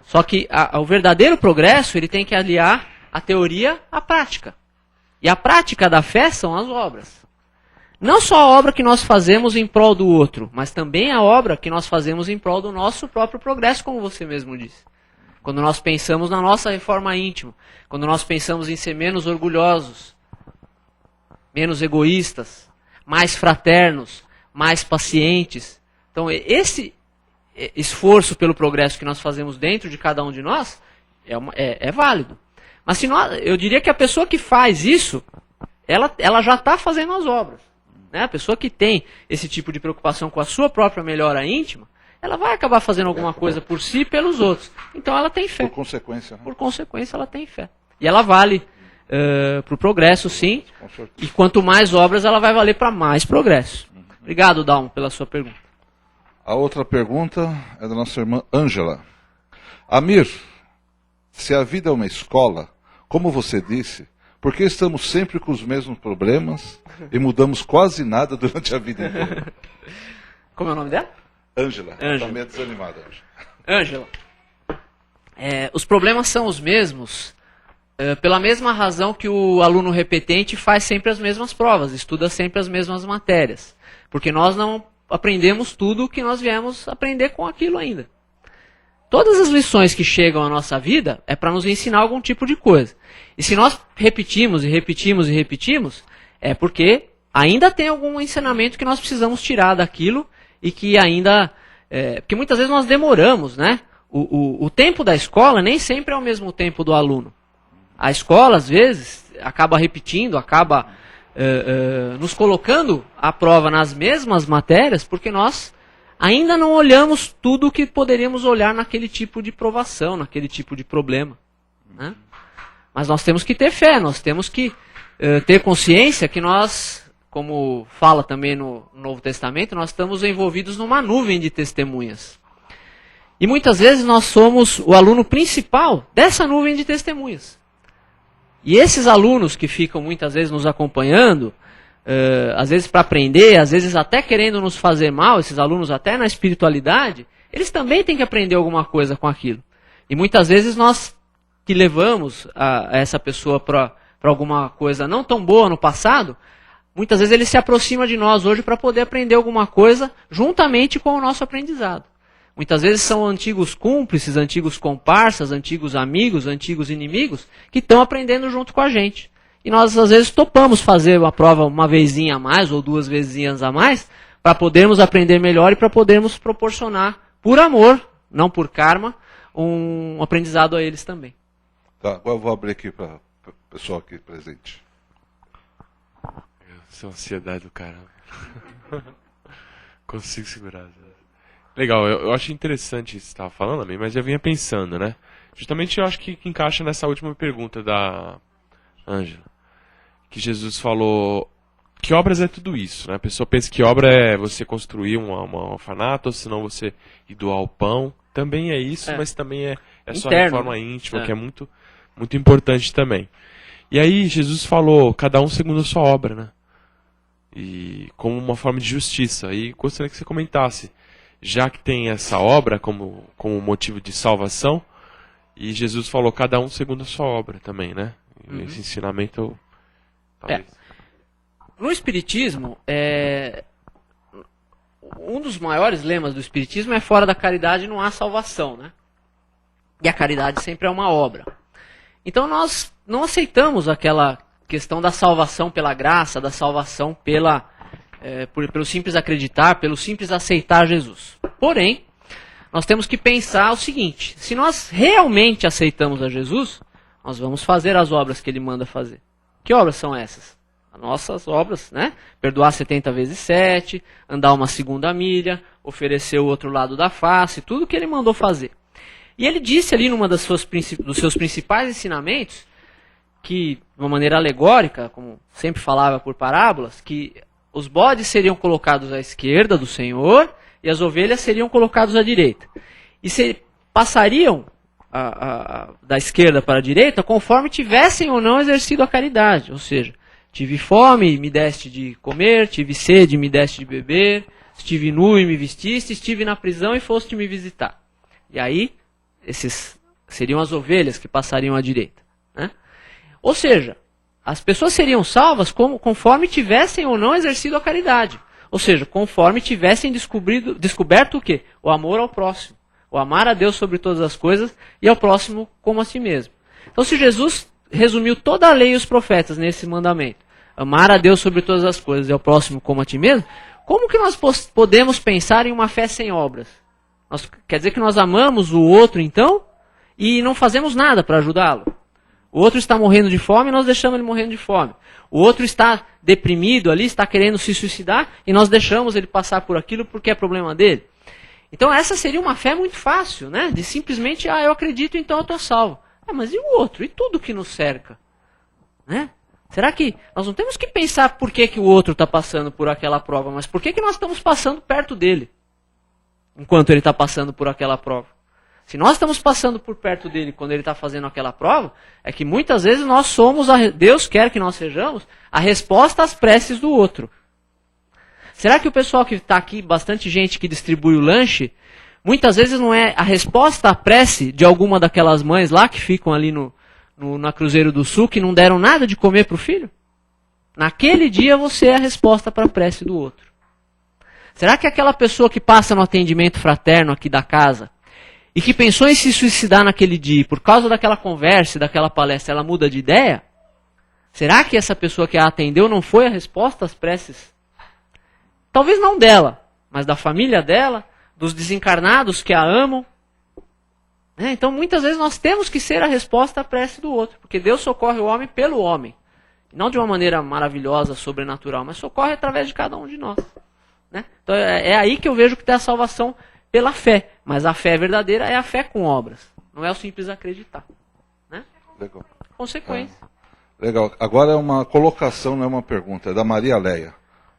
B: Só que o verdadeiro progresso, ele tem que aliar a teoria à prática. E a prática da fé são as obras. Não só a obra que nós fazemos em prol do outro, mas também a obra que nós fazemos em prol do nosso próprio progresso, como você mesmo disse. Quando nós pensamos na nossa reforma íntima, quando nós pensamos em ser menos orgulhosos, menos egoístas, mais fraternos, mais pacientes. Então, esse esforço pelo progresso que nós fazemos dentro de cada um de nós é válido. Mas eu diria que a pessoa que faz isso, ela já está fazendo as obras. Né? A pessoa que tem esse tipo de preocupação com a sua própria melhora íntima, ela vai acabar fazendo alguma coisa por si e pelos outros. Então ela tem fé.
A: Por consequência. Né?
B: Por consequência, ela tem fé. E ela vale para o progresso, sim. E quanto mais obras, ela vai valer para mais progresso. Obrigado, Dalmo, pela sua pergunta.
A: A outra pergunta é da nossa irmã Ângela. Amir, se a vida é uma escola, como você disse, Por que estamos sempre com os mesmos problemas e mudamos quase nada durante a vida inteira?
B: Como é o nome dela?
A: Ângela.
B: Ângela.
A: Está meio desanimada hoje.
B: Ângela, os problemas são os mesmos pela mesma razão que o aluno repetente faz sempre as mesmas provas, estuda sempre as mesmas matérias. Porque nós não aprendemos tudo o que nós viemos aprender com aquilo ainda. Todas as lições que chegam à nossa vida é para nos ensinar algum tipo de coisa. E se nós repetimos e repetimos e repetimos, é porque ainda tem algum ensinamento que nós precisamos tirar daquilo e que ainda... porque muitas vezes nós demoramos, né? O tempo da escola nem sempre é o mesmo tempo do aluno. A escola, às vezes, acaba repetindo, acaba nos colocando à prova nas mesmas matérias, porque nós ainda não olhamos tudo o que poderíamos olhar naquele tipo de provação, naquele tipo de problema. Né? Mas nós temos que ter fé, nós temos que ter consciência que nós, como fala também no Novo Testamento, nós estamos envolvidos numa nuvem de testemunhas. E muitas vezes nós somos o aluno principal dessa nuvem de testemunhas. E esses alunos que ficam muitas vezes nos acompanhando, às vezes para aprender, às vezes até querendo nos fazer mal, esses alunos até na espiritualidade, eles também têm que aprender alguma coisa com aquilo. E muitas vezes nós que levamos essa pessoa para alguma coisa não tão boa no passado, muitas vezes ele se aproxima de nós hoje para poder aprender alguma coisa juntamente com o nosso aprendizado. Muitas vezes são antigos cúmplices, antigos comparsas, antigos amigos, antigos inimigos, que estão aprendendo junto com a gente. E nós, às vezes, topamos fazer uma prova uma vezinha a mais ou duas vezinhas a mais, para podermos aprender melhor e para podermos proporcionar, por amor, não por karma, um aprendizado a eles também.
A: Tá, agora eu vou abrir aqui para o pessoal aqui presente.
C: Essa ansiedade do caramba. Consigo segurar. Legal, eu acho interessante isso que você estava falando, amigo, mas eu vinha pensando, né? Justamente eu acho que encaixa nessa última pergunta da Ângela. Que Jesus falou, que obras é tudo isso, né? A pessoa pensa que obra é você construir um orfanato, ou senão você ir doar o pão. Também é isso, mas também é só reforma íntima, que é muito, muito importante também. E aí Jesus falou, cada um segundo a sua obra, né? E como uma forma de justiça. E gostaria que você comentasse, já que tem essa obra como motivo de salvação, e Jesus falou, cada um segundo a sua obra também, né? Uhum. Esse ensinamento, talvez...
B: No Espiritismo, um dos maiores lemas do Espiritismo é fora da caridade não há salvação, né? E a caridade sempre é uma obra. Então nós não aceitamos aquela questão da salvação pela graça, da salvação pelo simples acreditar, pelo simples aceitar Jesus. Porém, nós temos que pensar o seguinte, se nós realmente aceitamos a Jesus, nós vamos fazer as obras que ele manda fazer. Que obras são essas? As nossas obras, né? Perdoar 70 vezes 7, andar uma segunda milha, oferecer o outro lado da face, tudo que ele mandou fazer. E ele disse ali numa dos seus principais ensinamentos, que de uma maneira alegórica, como sempre falava por parábolas, que os bodes seriam colocados à esquerda do Senhor e as ovelhas seriam colocadas à direita. E passariam da esquerda para a direita conforme tivessem ou não exercido a caridade. Ou seja, tive fome, me deste de comer, tive sede, me deste de beber, estive nu e me vestiste, estive na prisão e foste me visitar. E aí, esses seriam as ovelhas que passariam à direita. Né? Ou seja, as pessoas seriam salvas conforme tivessem ou não exercido a caridade. Ou seja, conforme tivessem descoberto o quê? O amor ao próximo. O amar a Deus sobre todas as coisas e ao próximo como a si mesmo. Então, se Jesus resumiu toda a lei e os profetas nesse mandamento, amar a Deus sobre todas as coisas e ao próximo como a ti mesmo, como que nós podemos pensar em uma fé sem obras? Quer dizer que nós amamos o outro, então, e não fazemos nada para ajudá-lo? O outro está morrendo de fome e nós deixamos ele morrendo de fome. O outro está deprimido ali, está querendo se suicidar e nós deixamos ele passar por aquilo porque é problema dele. Então essa seria uma fé muito fácil, né? De simplesmente, eu acredito, então eu estou salvo. Mas e o outro? E tudo que nos cerca? Né? Será que nós não temos que pensar por que o outro está passando por aquela prova, mas por que nós estamos passando perto dele? Enquanto ele está passando por aquela prova. Se nós estamos passando por perto dele quando ele está fazendo aquela prova, é que muitas vezes nós somos, Deus quer que nós sejamos, a resposta às preces do outro. Será que o pessoal que está aqui, bastante gente que distribui o lanche, muitas vezes não é a resposta à prece de alguma daquelas mães lá que ficam ali na Cruzeiro do Sul, que não deram nada de comer para o filho? Naquele dia você é a resposta para a prece do outro. Será que aquela pessoa que passa no atendimento fraterno aqui da casa, e que pensou em se suicidar naquele dia, por causa daquela conversa, daquela palestra, ela muda de ideia? Será que essa pessoa que a atendeu não foi a resposta às preces? Talvez não dela, mas da família dela, dos desencarnados que a amam. Então, muitas vezes nós temos que ser a resposta à prece do outro, porque Deus socorre o homem pelo homem. Não de uma maneira maravilhosa, sobrenatural, mas socorre através de cada um de nós. Então, é aí que eu vejo que tem a salvação pela fé. Mas a fé verdadeira é a fé com obras. Não é o simples acreditar.
A: Legal.
B: Consequência.
A: Legal. Agora é uma colocação, não é uma pergunta. É da Maria Leia.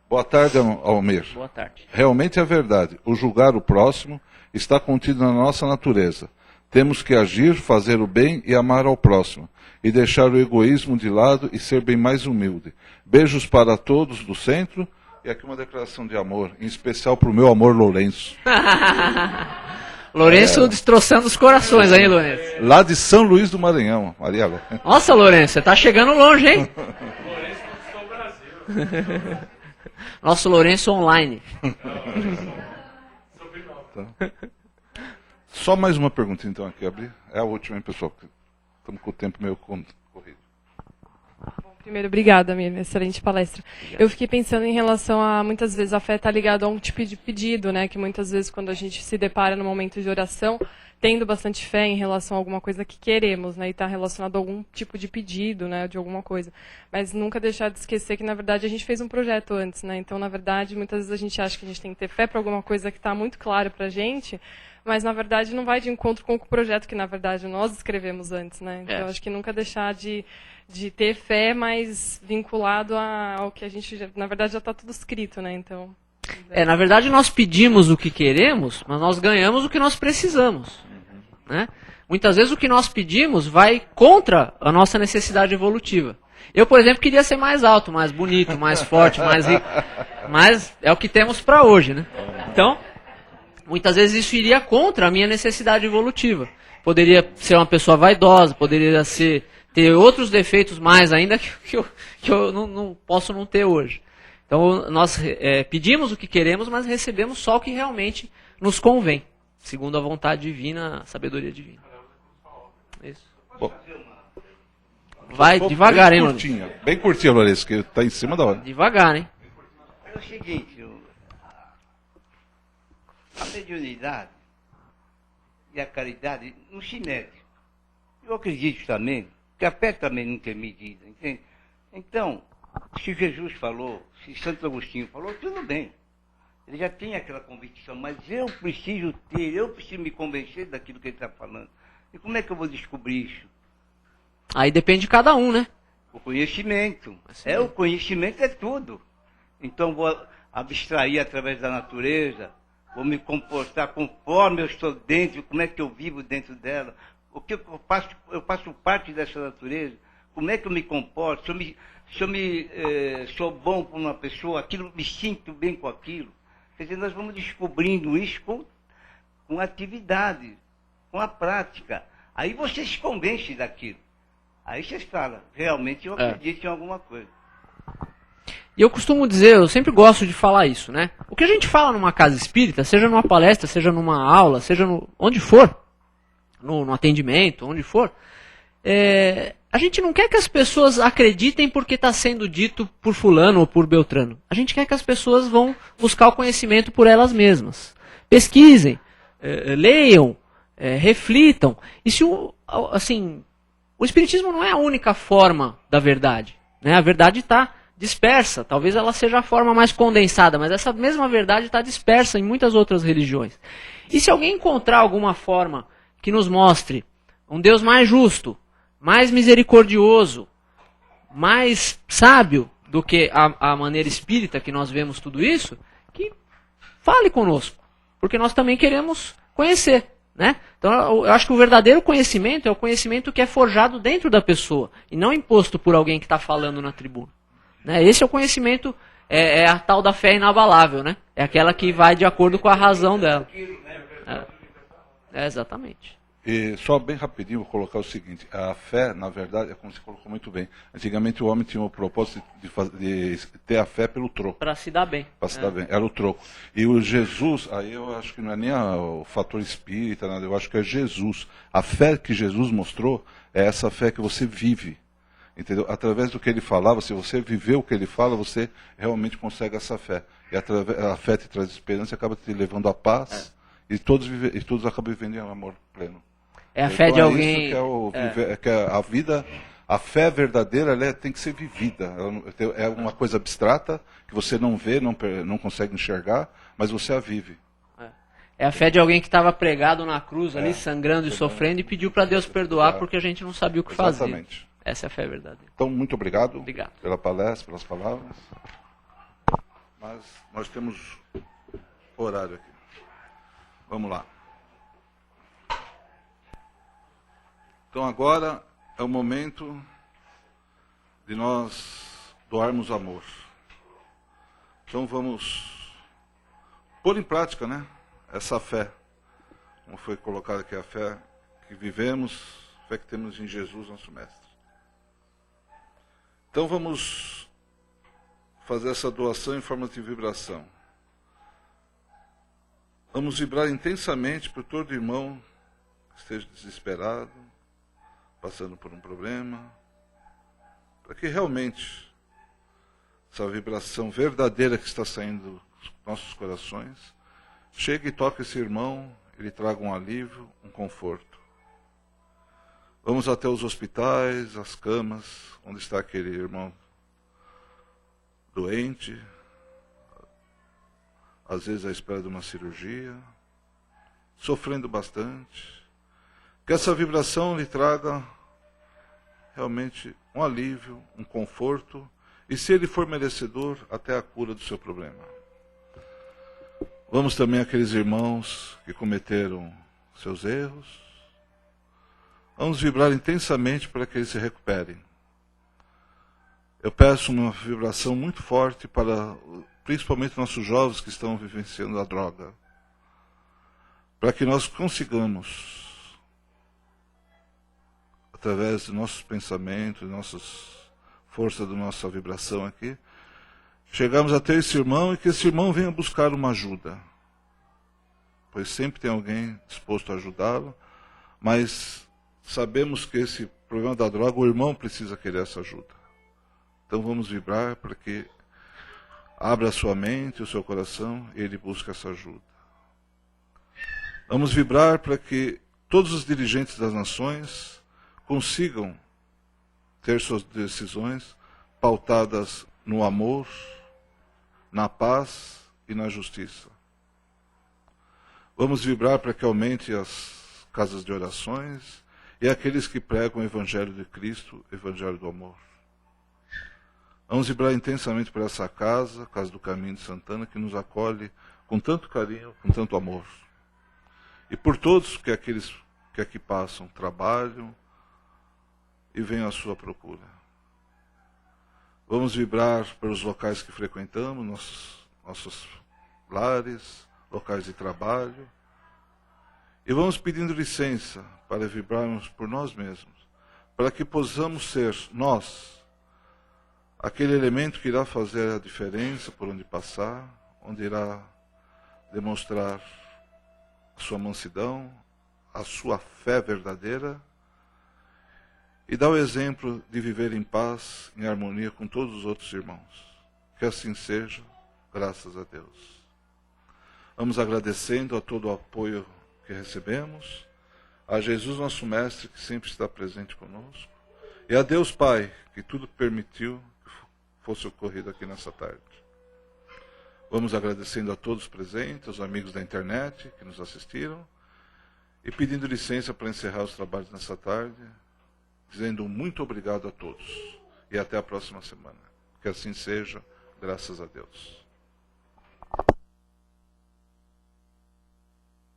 A: Boa tarde, Almir.
B: Boa tarde.
A: Realmente é verdade. O julgar o próximo está contido na nossa natureza. Temos que agir, fazer o bem e amar ao próximo. E deixar o egoísmo de lado e ser bem mais humilde. Beijos para todos do centro. E aqui uma declaração de amor, em especial para o meu amor Lourenço.
B: Lourenço destroçando os corações aí, Lourenço.
A: Lá de São Luís do Maranhão, Maria Leia.
B: Nossa, Lourenço, você tá chegando longe, hein?
C: Lourenço conquistou o Brasil.
B: Nosso Lourenço online.
A: Tá. Só mais uma pergunta então aqui, abrir. É a última, hein, pessoal? Estamos com o tempo meio corrido.
D: Primeiro, obrigada, Mir, excelente palestra. Eu fiquei pensando em relação a, muitas vezes, a fé está ligada a um tipo de pedido, né? Que muitas vezes, quando a gente se depara no momento de oração, tendo bastante fé em relação a alguma coisa que queremos, né? E está relacionado a algum tipo de pedido, né? De alguma coisa. Mas nunca deixar de esquecer que, na verdade, a gente fez um projeto antes, né? Então, na verdade, muitas vezes a gente acha que a gente tem que ter fé para alguma coisa que está muito clara para a gente, mas, na verdade, não vai de encontro com o projeto que, na verdade, nós escrevemos antes, né? Então, acho que nunca deixar de ter fé, mas vinculado ao que a gente, na verdade, já está tudo escrito, né? Então,
B: na verdade, nós pedimos o que queremos, mas nós ganhamos o que nós precisamos. Né? Muitas vezes o que nós pedimos vai contra a nossa necessidade evolutiva. Eu, por exemplo, queria ser mais alto, mais bonito, mais forte, mais rico. Mas é o que temos para hoje, né? Então, muitas vezes isso iria contra a minha necessidade evolutiva. Poderia ser uma pessoa vaidosa, poderia ter outros defeitos mais ainda que eu não posso não ter hoje. Então, nós pedimos o que queremos, mas recebemos só o que realmente nos convém, segundo a vontade divina, a sabedoria divina. Isso.
A: Bom,
B: vai devagar, hein, Lourenço?
A: Bem curtinha, Lourenço, que está em cima da hora.
B: Devagar, hein?
E: É o seguinte, a mediunidade e a caridade não se mede. Eu acredito também que a fé também não tem medida, entende? Então, se Jesus falou, se Santo Agostinho falou, tudo bem. Ele já tem aquela convicção, mas eu preciso me convencer daquilo que ele está falando. E como é que eu vou descobrir isso?
B: Aí depende de cada um, né?
E: O conhecimento.
B: Assim,
E: O conhecimento é tudo. Então vou abstrair através da natureza, vou me comportar conforme eu estou dentro, como é que eu vivo dentro dela, o que eu faço parte dessa natureza, como é que eu me comporto, se eu sou bom com uma pessoa, me sinto bem com aquilo. Quer dizer, nós vamos descobrindo isso com atividade, com a prática. Aí você se convence daquilo. Aí você fala, realmente eu acredito em alguma coisa.
B: E eu costumo dizer, eu sempre gosto de falar isso, né? O que a gente fala numa casa espírita, seja numa palestra, seja numa aula, seja onde for, no atendimento, onde for, a gente não quer que as pessoas acreditem porque está sendo dito por fulano ou por Beltrano. A gente quer que as pessoas vão buscar o conhecimento por elas mesmas. Pesquisem, leiam, reflitam. E se o Espiritismo não é a única forma da verdade, né? A verdade está dispersa, talvez ela seja a forma mais condensada, mas essa mesma verdade está dispersa em muitas outras religiões. E se alguém encontrar alguma forma que nos mostre um Deus mais justo, mais misericordioso, mais sábio do que a maneira espírita que nós vemos tudo isso, que fale conosco, porque nós também queremos conhecer. Né? Então eu acho que o verdadeiro conhecimento é o conhecimento que é forjado dentro da pessoa e não imposto por alguém que está falando na tribuna. Né? Esse é o conhecimento, é a tal da fé inabalável, né? É aquela que vai de acordo com a razão dela. Exatamente.
A: E só bem rapidinho vou colocar o seguinte, a fé, na verdade, é como você colocou muito bem. Antigamente o homem tinha o propósito de ter a fé pelo troco.
B: Para se dar bem.
A: Para se dar bem, era o troco. E o Jesus, aí eu acho que não é nem o fator espírita, nada, eu acho que é Jesus. A fé que Jesus mostrou é essa fé que você vive. Entendeu? Através do que ele falava, se você viver o que ele fala, você realmente consegue essa fé. E a fé te traz esperança e acaba te levando à paz. E todos acabam vivendo em amor pleno.
B: É a fé
A: então,
B: de alguém.
A: Isso que é a vida, a fé verdadeira, ela tem que ser vivida. É uma coisa abstrata que você não vê, não consegue enxergar, mas você a vive.
B: É a fé de alguém que estava pregado na cruz ali, sangrando e sofrendo, e pediu para Deus perdoar porque a gente não sabia o que fazer.
A: Exatamente.
B: Essa é a fé verdadeira.
A: Então, muito obrigado,
B: Obrigado
A: pela palestra, pelas palavras. Mas nós temos horário aqui. Vamos lá. Então agora é o momento de nós doarmos amor. Então vamos pôr em prática, né, essa fé. Como foi colocado aqui, a fé que vivemos, a fé que temos em Jesus, nosso Mestre. Então vamos fazer essa doação em forma de vibração. Vamos vibrar intensamente por todo irmão que esteja desesperado, passando por um problema, para que realmente essa vibração verdadeira que está saindo dos nossos corações chegue e toque esse irmão, ele traga um alívio, um conforto. Vamos até os hospitais, as camas, onde está aquele irmão doente, às vezes à espera de uma cirurgia, sofrendo bastante. Que essa vibração lhe traga realmente um alívio, um conforto, e se ele for merecedor, até a cura do seu problema. Vamos também àqueles irmãos que cometeram seus erros. Vamos vibrar intensamente para que eles se recuperem. Eu peço uma vibração muito forte para, principalmente, nossos jovens que estão vivenciando a droga, para que nós consigamos, através de nossos pensamentos, de nossas forças, da nossa vibração aqui, chegamos até esse irmão e que esse irmão venha buscar uma ajuda. Pois sempre tem alguém disposto a ajudá-lo, mas sabemos que esse problema da droga, o irmão precisa querer essa ajuda. Então vamos vibrar para que abra a sua mente, o seu coração, e ele busque essa ajuda. Vamos vibrar para que todos os dirigentes das nações consigam ter suas decisões pautadas no amor, na paz e na justiça. Vamos vibrar para que aumente as casas de orações e aqueles que pregam o Evangelho de Cristo, o Evangelho do amor. Vamos vibrar intensamente para essa casa, Casa do Caminho de Santana, que nos acolhe com tanto carinho, com tanto amor. E por todos que aqueles que aqui passam, trabalham e venham à sua procura. Vamos vibrar pelos locais que frequentamos, nossos lares, locais de trabalho. E vamos pedindo licença para vibrarmos por nós mesmos, para que possamos ser nós, aquele elemento que irá fazer a diferença por onde passar, onde irá demonstrar a sua mansidão, a sua fé verdadeira, e dar o exemplo de viver em paz, em harmonia com todos os outros irmãos. Que assim seja, graças a Deus. Vamos agradecendo a todo o apoio que recebemos, a Jesus nosso Mestre, que sempre está presente conosco, e a Deus Pai, que tudo permitiu que fosse ocorrido aqui nessa tarde. Vamos agradecendo a todos os presentes, aos amigos da internet que nos assistiram, e pedindo licença para encerrar os trabalhos nessa tarde, dizendo muito obrigado a todos. E até a próxima semana. Que assim seja, graças a Deus.